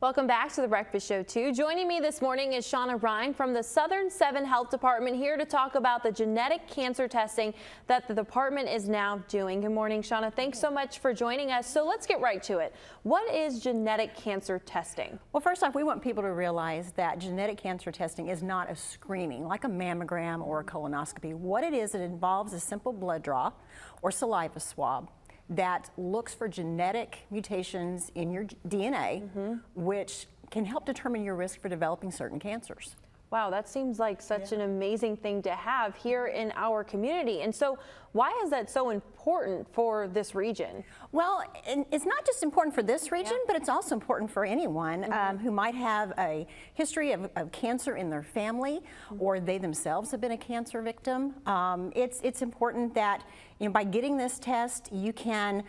Welcome back to the Breakfast Show 2. Joining me this morning is Shawnna Rhine from the Southern 7 Health Department, here to talk about the genetic cancer testing that the department is now doing. Good morning, Shawnna. Thanks so much for joining us. So let's get right to it. What is genetic cancer testing? Well, first off, we want people to realize that genetic cancer testing is not a screening like a mammogram or a colonoscopy. What it is, it involves a simple blood draw or saliva swab that looks for genetic mutations in your DNA, which can help determine your risk for developing certain cancers. Wow, that seems like such an amazing thing to have here in our community. And so why is that so important for this region? Well, and it's not just important for this region, but it's also important for anyone who might have a history of cancer in their family, or they themselves have been a cancer victim. It's important that, you know, by getting this test, you can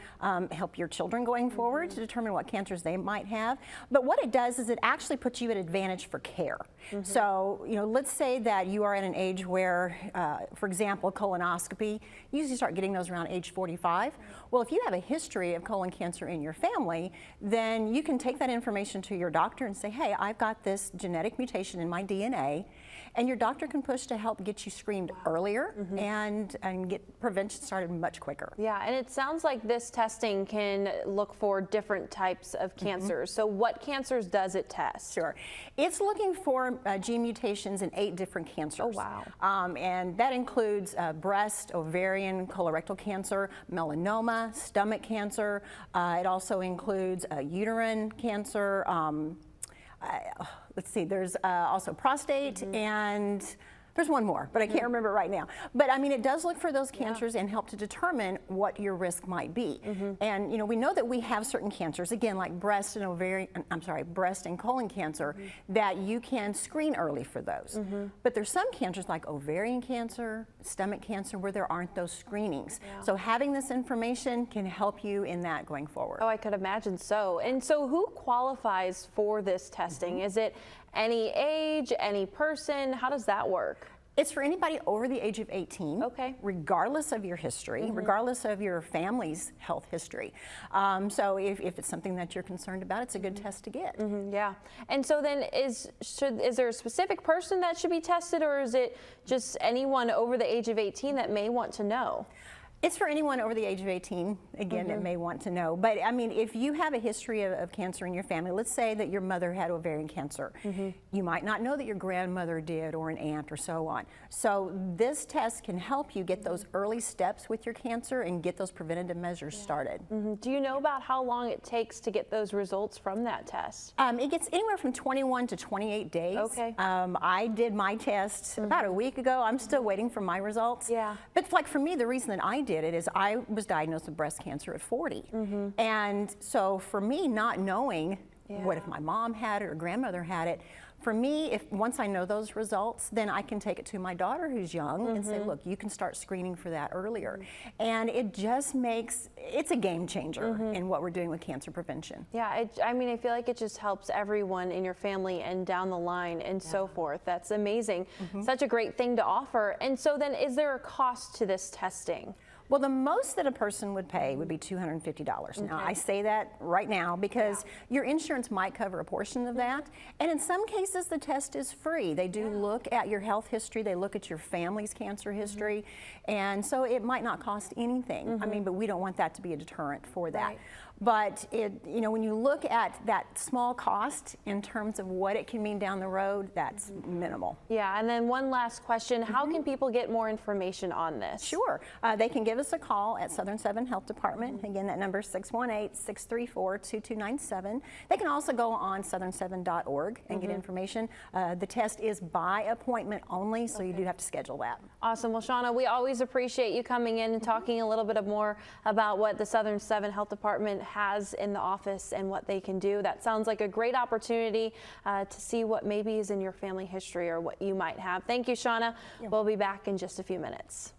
help your children going forward to determine what cancers they might have. But what it does is it actually puts you at advantage for care. So, you know, let's say that you are at an age where, for example, colonoscopy, you usually start getting those around age 45. Well, if you have a history of colon cancer in your family, then you can take that information to your doctor and say, hey, I've got this genetic mutation in my DNA, and your doctor can push to help get you screened earlier and get prevention started much quicker. Yeah, and it sounds like this testing can look for different types of cancers. So what cancers does it test? Sure. It's looking for gene mutations in 8 different cancers. Oh, wow. And that includes breast, ovarian, colorectal cancer, melanoma, stomach cancer. It also includes uterine cancer. Let's see, there's also prostate, and there's one more, but I can't remember right now. But I mean, it does look for those cancers and help to determine what your risk might be. And you know, we know that we have certain cancers, again, like breast and breast and colon cancer, that you can screen early for those. But there's some cancers like ovarian cancer, stomach cancer, where there aren't those screenings. So having this information can help you in that going forward. Oh, I could imagine so. And so who qualifies for this testing? Is it any age, any person? How does that work? It's for anybody over the age of 18, regardless of your history, regardless of your family's health history. So if it's something that you're concerned about, it's a good test to get. Yeah. And so then is there a specific person that should be tested, or is it just anyone over the age of 18 that may want to know? It's for anyone over the age of 18, again, that may want to know. But I mean, if you have a history of cancer in your family, let's say that your mother had ovarian cancer, you might not know that your grandmother did, or an aunt, or so on. So this test can help you get those early steps with your cancer and get those preventative measures started. Do you know about how long it takes to get those results from that test? It gets anywhere from 21 to 28 days. I did my test about a week ago. I'm still waiting for my results. But like for me, the reason that I did it is I was diagnosed with breast cancer at 40. And so for me, not knowing what if my mom had it or grandmother had it, for me, once I know those results, then I can take it to my daughter who's young and say, look, you can start screening for that earlier. And it just it's a game changer in what we're doing with cancer prevention. Yeah, I mean, I feel like it just helps everyone in your family and down the line and so forth. That's amazing. Such a great thing to offer. And so then, is there a cost to this testing? Well, the most that a person would pay would be $250. Now, I say that right now because your insurance might cover a portion of that. And in some cases, the test is free. They do look at your health history. They look at your family's cancer history. And so it might not cost anything. I mean, but we don't want that to be a deterrent for that. But you know, when you look at that small cost in terms of what it can mean down the road, that's minimal. Yeah, and then one last question. How can people get more information on this? Sure. They can give us a call at Southern 7 Health Department. Again, that number is 618-634-2297. They can also go on southern7.org and get information. The test is by appointment only, so you do have to schedule that. Awesome. Well, Shawnna, we always appreciate you coming in and talking a little bit more about what the Southern 7 Health Department has in the office and what they can do. That sounds like a great opportunity to see what maybe is in your family history or what you might have. Thank you, Shawnna. We'll be back in just a few minutes.